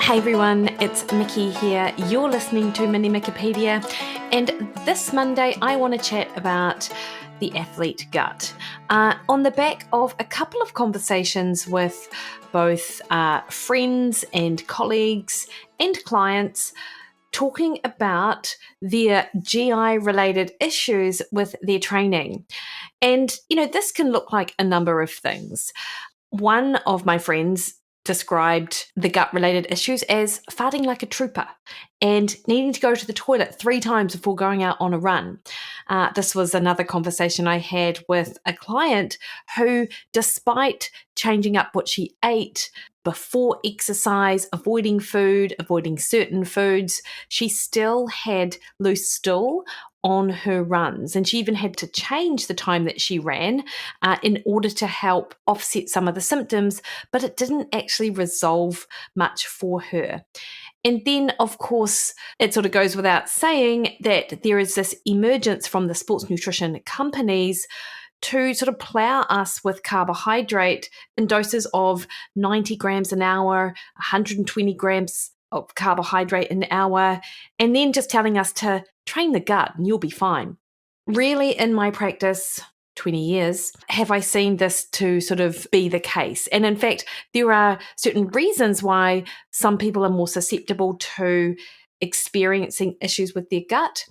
Hey everyone, it's Mikki here. You're listening to Mini Mikkipedia, and this Monday I want to chat about the athlete gut. On the back of a couple of conversations with both friends and colleagues and clients talking about their GI related issues with their training. And, this can look like a number of things. One of my friends described the gut-related issues as farting like a trooper and needing to go to the toilet 3 times before going out on a run. This was another conversation I had with a client who, despite changing up what she ate before exercise, avoiding certain foods, she still had loose stool on her runs. And she even had to change the time that she ran in order to help offset some of the symptoms, but it didn't actually resolve much for her. And then, of course, it sort of goes without saying that there is this emergence from the sports nutrition companies to sort of plow us with carbohydrate in doses of 90 grams an hour, 120 grams of carbohydrate an hour, and then just telling us to train the gut and you'll be fine. Really, in my practice, 20 years, have I seen this to sort of be the case. And in fact, there are certain reasons why some people are more susceptible to experiencing issues with their gut.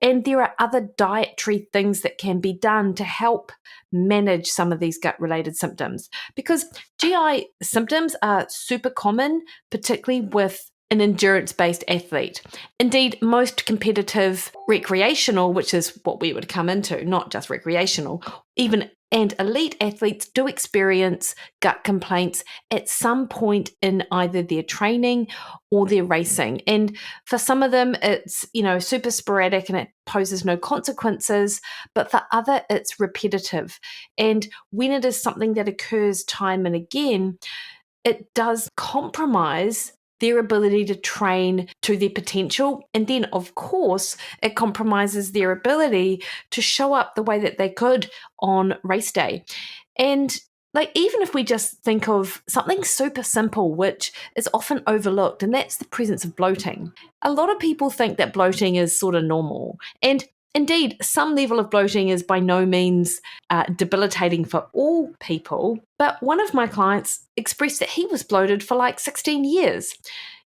And there are other dietary things that can be done to help manage some of these gut-related symptoms. Because GI symptoms are super common, particularly with an endurance-based athlete. Indeed, most competitive recreational, which is what we would come into, not just recreational, even and elite athletes do experience gut complaints at some point in either their training or their racing. And for some of them, it's, super sporadic and it poses no consequences, but for other, it's repetitive. And when it is something that occurs time and again, it does compromise their ability to train to their potential. And then, of course, it compromises their ability to show up the way that they could on race day. And even if we just think of something super simple, which is often overlooked, and that's the presence of bloating. A lot of people think that bloating is sort of normal. And indeed, some level of bloating is by no means debilitating for all people, but one of my clients expressed that he was bloated for 16 years,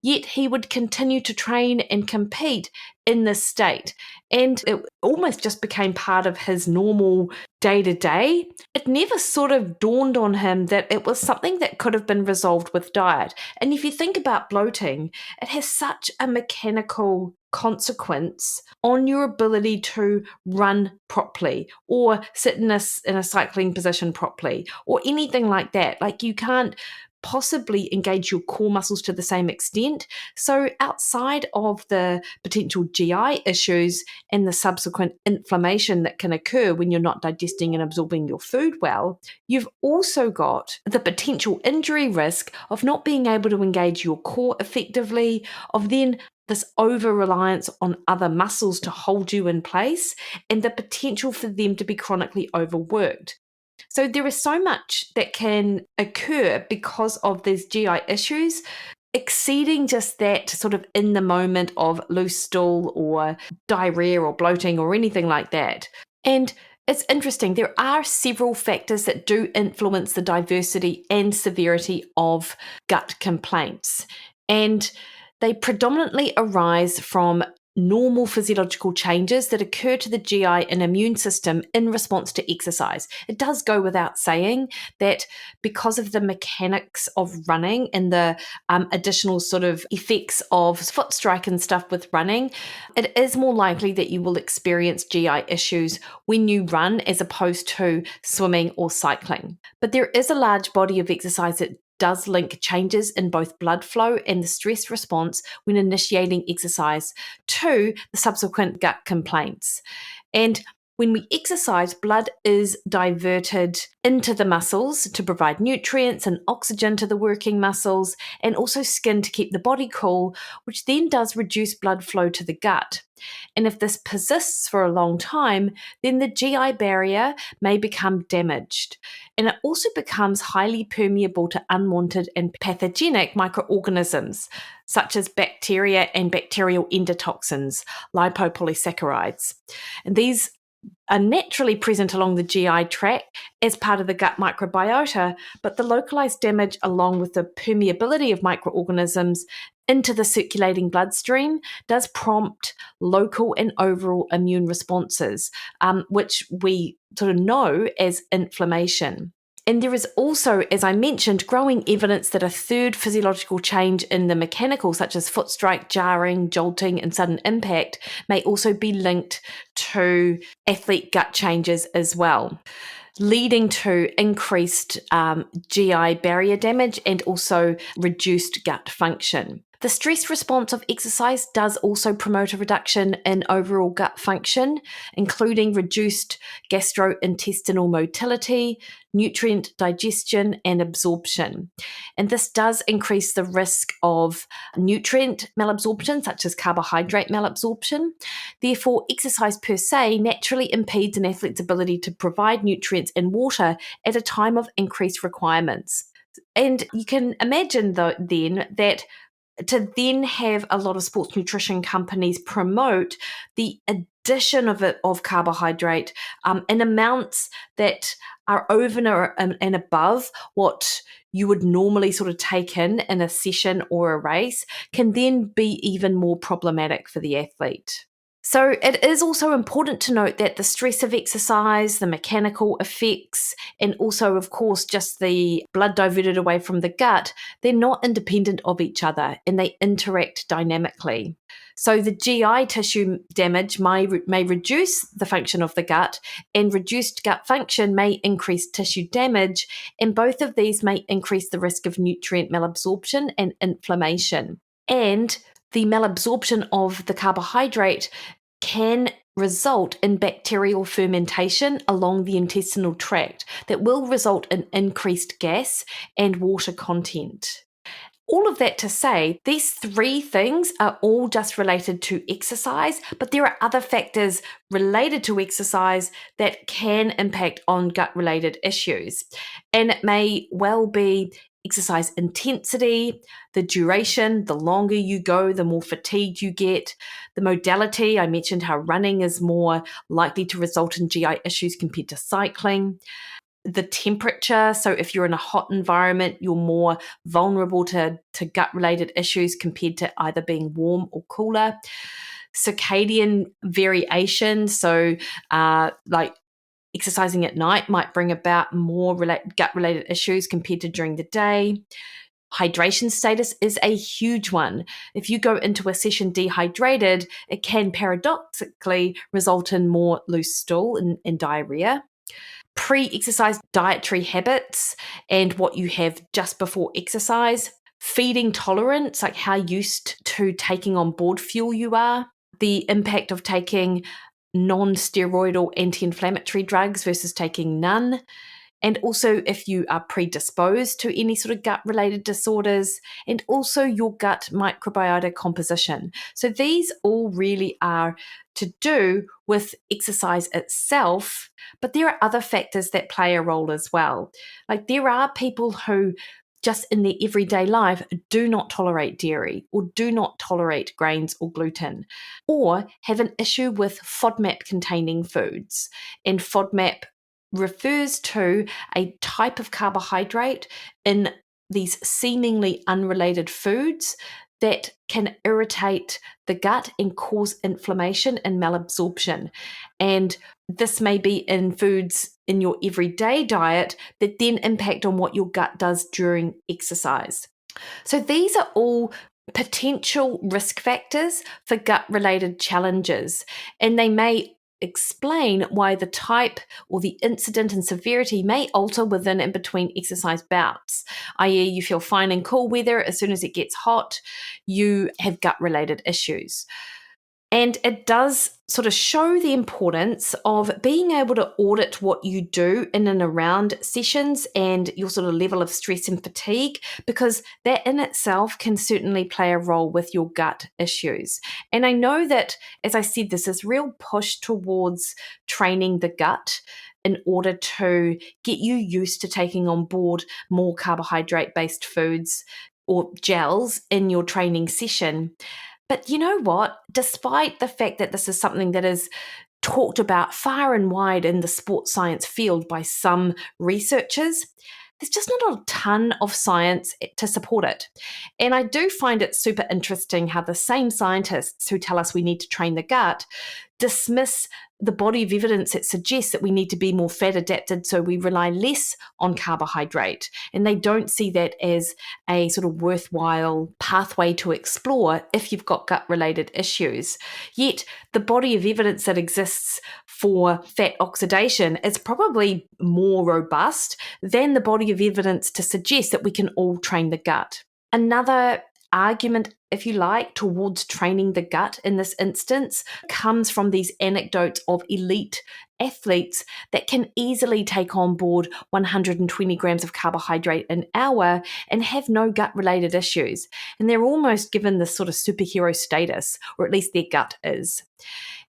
yet he would continue to train and compete in this state. And it almost just became part of his normal day-to-day. It never sort of dawned on him that it was something that could have been resolved with diet. And if you think about bloating, it has such a mechanical consequence on your ability to run properly or sit in a cycling position properly or anything like that. You can't possibly engage your core muscles to the same extent. So outside of the potential GI issues and the subsequent inflammation that can occur when you're not digesting and absorbing your food well, you've also got the potential injury risk of not being able to engage your core effectively, of then this over-reliance on other muscles to hold you in place, and the potential for them to be chronically overworked. So there is so much that can occur because of these GI issues, exceeding just that sort of in the moment of loose stool or diarrhea or bloating or anything like that. And it's interesting, there are several factors that do influence the diversity and severity of gut complaints. And they predominantly arise from normal physiological changes that occur to the GI and immune system in response to exercise. It does go without saying that because of the mechanics of running and the additional sort of effects of foot strike and stuff with running, it is more likely that you will experience GI issues when you run as opposed to swimming or cycling. But there is a large body of exercise that does link changes in both blood flow and the stress response when initiating exercise to the subsequent gut complaints. And When we exercise, blood is diverted into the muscles to provide nutrients and oxygen to the working muscles, and also skin to keep the body cool, which then does reduce blood flow to the gut. And if this persists for a long time, then the GI barrier may become damaged. And it also becomes highly permeable to unwanted and pathogenic microorganisms, such as bacteria and bacterial endotoxins, lipopolysaccharides. And these are naturally present along the GI tract as part of the gut microbiota, but the localized damage, along with the permeability of microorganisms into the circulating bloodstream, does prompt local and overall immune responses, which we sort of know as inflammation. And there is also, as I mentioned, growing evidence that a third physiological change in the mechanical, such as foot strike, jarring, jolting, and sudden impact, may also be linked to athlete gut changes as well, leading to increased GI barrier damage and also reduced gut function. The stress response of exercise does also promote a reduction in overall gut function, including reduced gastrointestinal motility, nutrient digestion, and absorption. And this does increase the risk of nutrient malabsorption, such as carbohydrate malabsorption. Therefore, exercise per se naturally impedes an athlete's ability to provide nutrients and water at a time of increased requirements. And you can imagine, then, that to then have a lot of sports nutrition companies promote the addition of carbohydrate in amounts that are over and above what you would normally sort of take in a session or a race, can then be even more problematic for the athlete. So it is also important to note that the stress of exercise, the mechanical effects, and also, of course, just the blood diverted away from the gut, they're not independent of each other and they interact dynamically. So the GI tissue damage may reduce the function of the gut, and reduced gut function may increase tissue damage, and both of these may increase the risk of nutrient malabsorption and inflammation. And the malabsorption of the carbohydrate can result in bacterial fermentation along the intestinal tract that will result in increased gas and water content. All of that to say, these three things are all just related to exercise, but there are other factors related to exercise that can impact on gut-related issues. And it may well be exercise intensity, the duration. The longer you go, the more fatigued you get. The modality, I mentioned how running is more likely to result in GI issues compared to cycling. The temperature, so if you're in a hot environment, you're more vulnerable to gut-related issues compared to either being warm or cooler. Circadian variation, so like exercising at night might bring about more gut-related issues compared to during the day. Hydration status is a huge one. If you go into a session dehydrated, it can paradoxically result in more loose stool and diarrhea. Pre-exercise dietary habits and what you have just before exercise. Feeding tolerance, like how used to taking on board fuel you are. The impact of taking non-steroidal anti-inflammatory drugs versus taking none. And also if you are predisposed to any sort of gut-related disorders, and also your gut microbiota composition. So these all really are to do with exercise itself, but there are other factors that play a role as well. Like there are people who just in their everyday life do not tolerate dairy or do not tolerate grains or gluten, or have an issue with FODMAP containing foods. And FODMAP refers to a type of carbohydrate in these seemingly unrelated foods that can irritate the gut and cause inflammation and malabsorption. And this may be in foods in your everyday diet that then impact on what your gut does during exercise. So these are all potential risk factors for gut-related challenges, and they may explain why the type or the incident and severity may alter within and between exercise bouts, i.e. you feel fine in cool weather, as soon as it gets hot, you have gut-related issues. And it does sort of show the importance of being able to audit what you do in and around sessions and your sort of level of stress and fatigue, because that in itself can certainly play a role with your gut issues. And I know that, as I said, there's this real push towards training the gut in order to get you used to taking on board more carbohydrate-based foods or gels in your training session. But you know what? Despite the fact that this is something that is talked about far and wide in the sports science field by some researchers, there's just not a ton of science to support it. And I do find it super interesting how the same scientists who tell us we need to train the gut dismiss the body of evidence that suggests that we need to be more fat adapted, so we rely less on carbohydrate. And they don't see that as a sort of worthwhile pathway to explore if you've got gut related issues. Yet the body of evidence that exists for fat oxidation is probably more robust than the body of evidence to suggest that we can all train the gut. Another argument, if you like, towards training the gut in this instance comes from these anecdotes of elite athletes that can easily take on board 120 grams of carbohydrate an hour and have no gut related issues. And they're almost given this sort of superhero status, or at least their gut is.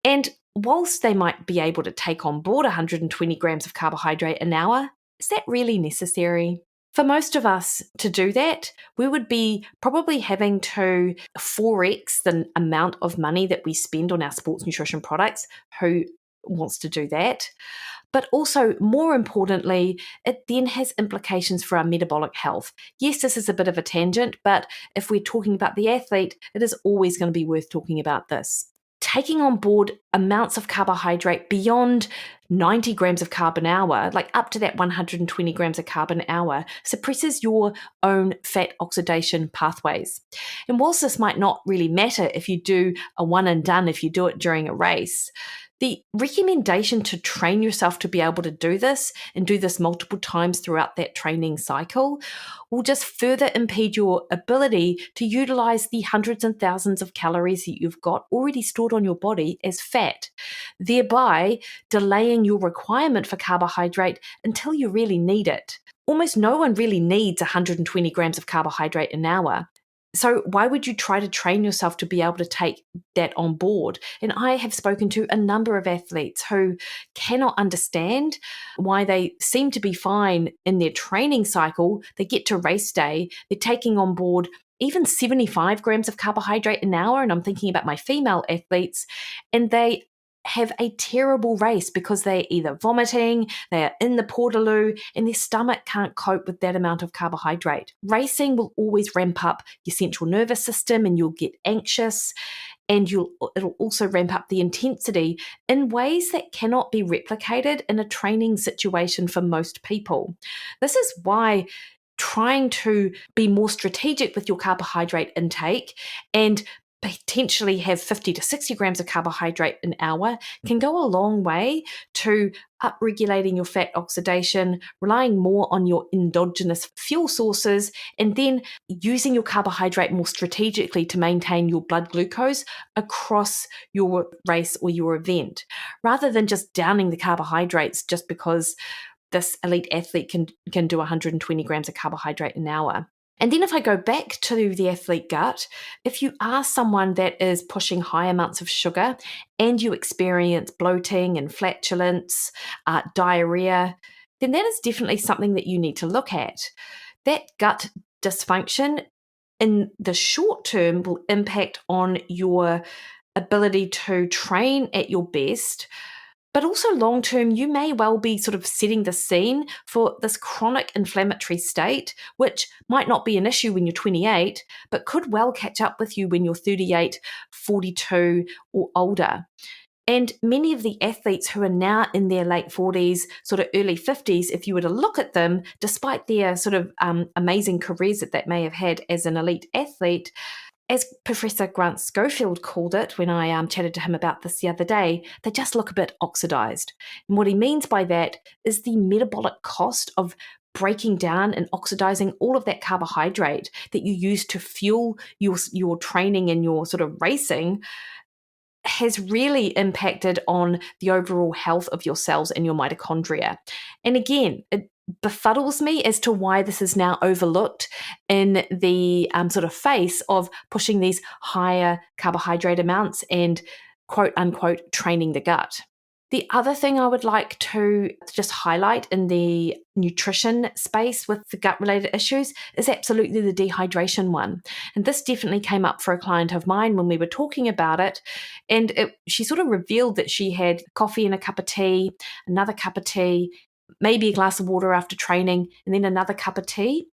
And whilst they might be able to take on board 120 grams of carbohydrate an hour, is that really necessary? For most of us to do that, we would be probably having to 4x the amount of money that we spend on our sports nutrition products. Who wants to do that? But also, more importantly, it then has implications for our metabolic health. Yes, this is a bit of a tangent, but if we're talking about the athlete, it is always going to be worth talking about this. Taking on board amounts of carbohydrate beyond 90 grams of carb an hour, like up to that 120 grams of carb an hour, suppresses your own fat oxidation pathways. And whilst this might not really matter if you do a one and done, if you do it during a race, the recommendation to train yourself to be able to do this and do this multiple times throughout that training cycle will just further impede your ability to utilize the hundreds and thousands of calories that you've got already stored on your body as fat, thereby delaying your requirement for carbohydrate until you really need it. Almost no one really needs 120 grams of carbohydrate an hour. So why would you try to train yourself to be able to take that on board? And I have spoken to a number of athletes who cannot understand why they seem to be fine in their training cycle. They get to race day, they're taking on board even 75 grams of carbohydrate an hour. And I'm thinking about my female athletes, and they have a terrible race because they're either vomiting, they are in the portaloo, and their stomach can't cope with that amount of carbohydrate. Racing will always ramp up your central nervous system and you'll get anxious, and it'll also ramp up the intensity in ways that cannot be replicated in a training situation for most people. This is why trying to be more strategic with your carbohydrate intake and potentially have 50 to 60 grams of carbohydrate an hour can go a long way to upregulating your fat oxidation, relying more on your endogenous fuel sources, and then using your carbohydrate more strategically to maintain your blood glucose across your race or your event, rather than just downing the carbohydrates just because this elite athlete can do 120 grams of carbohydrate an hour. And then if I go back to the athlete gut, if you are someone that is pushing high amounts of sugar and you experience bloating and flatulence, diarrhea, then that is definitely something that you need to look at. That gut dysfunction in the short term will impact on your ability to train at your best. But also long term, you may well be sort of setting the scene for this chronic inflammatory state, which might not be an issue when you're 28, but could well catch up with you when you're 38, 42, or older. And many of the athletes who are now in their late 40s, sort of early 50s, if you were to look at them, despite their sort of amazing careers that they may have had as an elite athlete, as Professor Grant Schofield called it when I chatted to him about this the other day, they just look a bit oxidized. And what he means by that is the metabolic cost of breaking down and oxidizing all of that carbohydrate that you use to fuel your training and your sort of racing has really impacted on the overall health of your cells and your mitochondria. And again, it befuddles me as to why this is now overlooked in the sort of face of pushing these higher carbohydrate amounts and quote unquote training the gut. The other thing I would like to just highlight in the nutrition space with the gut related issues is absolutely the dehydration one. And this definitely came up for a client of mine when we were talking about it. And she sort of revealed that she had coffee and a cup of tea, another cup of tea, maybe a glass of water after training, and then another cup of tea.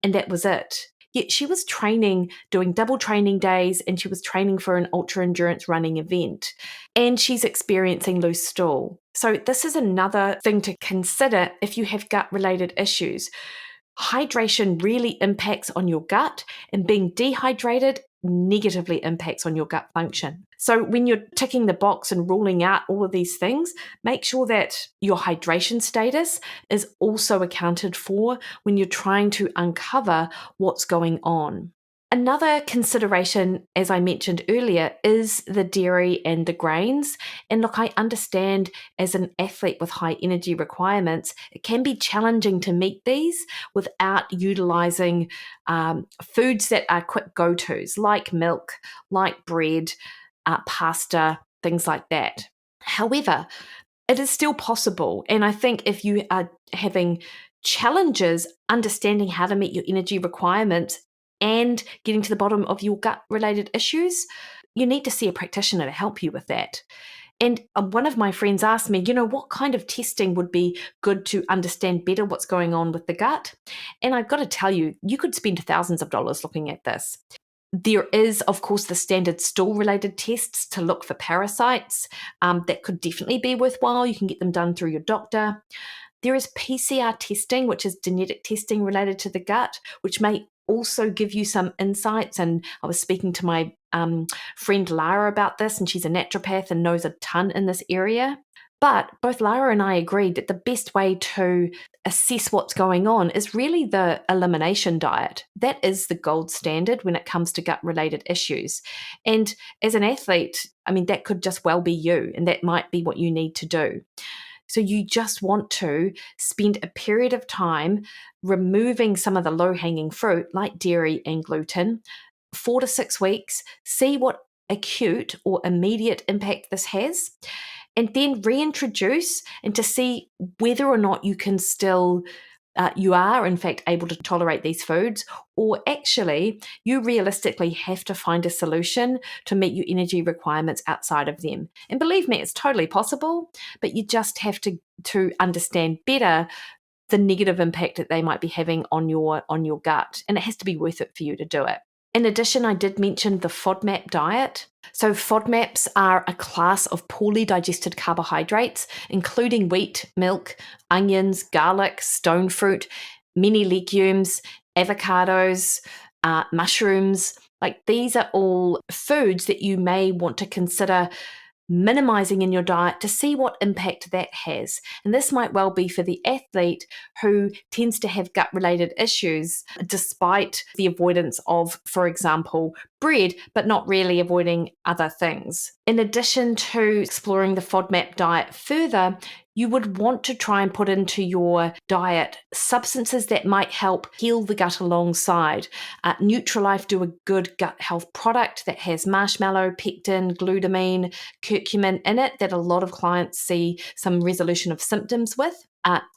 And that was it. Yet she was training, doing double training days, and she was training for an ultra endurance running event. And she's experiencing loose stool. So this is another thing to consider if you have gut related issues. Hydration really impacts on your gut, and being dehydrated negatively impacts on your gut function. So when you're ticking the box and ruling out all of these things, make sure that your hydration status is also accounted for when you're trying to uncover what's going on. Another consideration, as I mentioned earlier, is the dairy and the grains. And look, I understand as an athlete with high energy requirements, it can be challenging to meet these without utilizing foods that are quick go-tos, like milk, like bread, pasta, things like that. However, it is still possible. And I think if you are having challenges understanding how to meet your energy requirements and getting to the bottom of your gut related issues, you need to see a practitioner to help you with that. And one of my friends asked me, what kind of testing would be good to understand better what's going on with the gut? And I've got to tell you, you could spend thousands of dollars looking at this. There is, of course, the standard stool-related tests to look for parasites. That could definitely be worthwhile. You can get them done through your doctor. There is PCR testing, which is genetic testing related to the gut, which may also give you some insights. And I was speaking to my friend Lara about this, and she's a naturopath and knows a ton in this area. But both Lara and I agreed that the best way to assess what's going on is really the elimination diet. That is the gold standard when it comes to gut-related issues. And as an athlete, that could just well be you, and that might be what you need to do. So you just want to spend a period of time removing some of the low-hanging fruit like dairy and gluten, 4 to 6 weeks, see what acute or immediate impact this has, and then reintroduce and to see whether or not you can still you are in fact able to tolerate these foods, or actually you realistically have to find a solution to meet your energy requirements outside of them. And believe me, it's totally possible, but you just have to understand better the negative impact that they might be having on your gut, and it has to be worth it for you to do it. In addition, I did mention the FODMAP diet. So FODMAPs are a class of poorly digested carbohydrates, including wheat, milk, onions, garlic, stone fruit, many legumes, avocados, mushrooms. Like, these are all foods that you may want to consider minimizing in your diet to see what impact that has. And this might well be for the athlete who tends to have gut related issues despite the avoidance of, for example, bread, but not really avoiding other things. In addition to exploring the FODMAP diet further, you would want to try and put into your diet substances that might help heal the gut alongside. Nutrilife do a good gut health product that has marshmallow, pectin, glutamine, curcumin in it that a lot of clients see some resolution of symptoms with.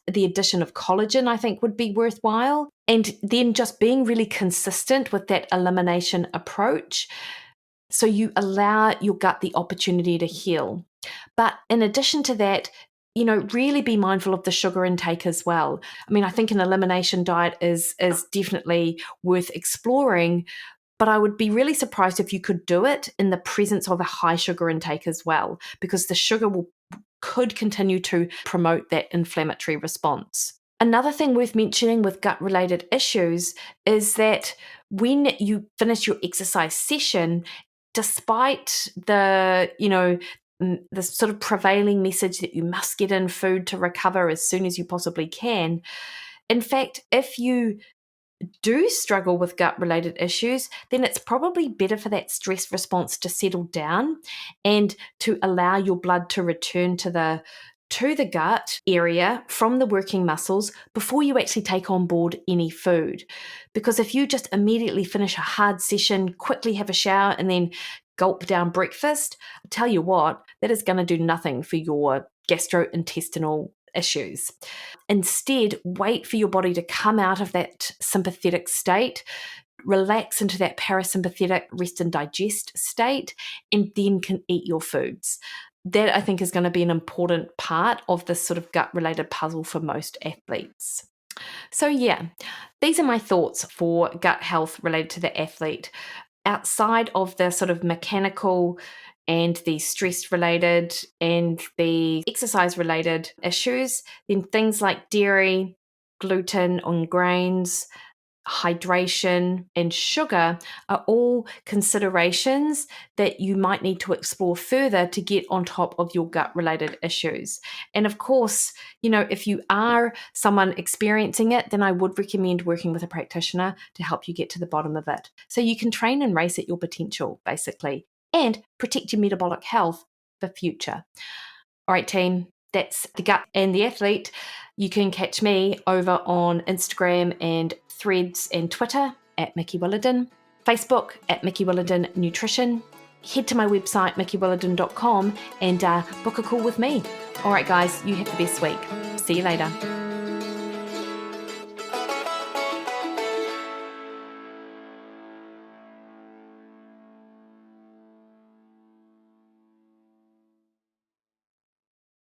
The addition of collagen, I think, would be worthwhile. And then just being really consistent with that elimination approach, so you allow your gut the opportunity to heal. But in addition to that, really be mindful of the sugar intake as well. I think an elimination diet is definitely worth exploring, but I would be really surprised if you could do it in the presence of a high sugar intake as well, because the sugar could continue to promote that inflammatory response. Another thing worth mentioning with gut-related issues is that when you finish your exercise session, despite the sort of prevailing message that you must get in food to recover as soon as you possibly can, in fact, if you do struggle with gut-related issues, then it's probably better for that stress response to settle down and to allow your blood to return to the gut area from the working muscles before you actually take on board any food. Because if you just immediately finish a hard session, quickly have a shower, and then gulp down breakfast, I tell you what, that is going to do nothing for your gastrointestinal issues. Instead, wait for your body to come out of that sympathetic state, relax into that parasympathetic rest and digest state, and then can eat your foods. That, I think, is going to be an important part of this sort of gut-related puzzle for most athletes. So yeah, these are my thoughts for gut health related to the athlete. Outside of the sort of mechanical and the stress related and the exercise related issues, then things like dairy, gluten on grains, hydration, and sugar are all considerations that you might need to explore further to get on top of your gut related issues. And of course, if you are someone experiencing it, then I would recommend working with a practitioner to help you get to the bottom of it. So you can train and race at your potential, basically, and protect your metabolic health for future. All right, team, that's the gut and the athlete. You can catch me over on Instagram and Threads and Twitter at Mikki Williden, Facebook at Mikki Williden Nutrition. Head to my website, mikkiwilliden.com, and book a call with me. All right, guys, you have the best week. See you later.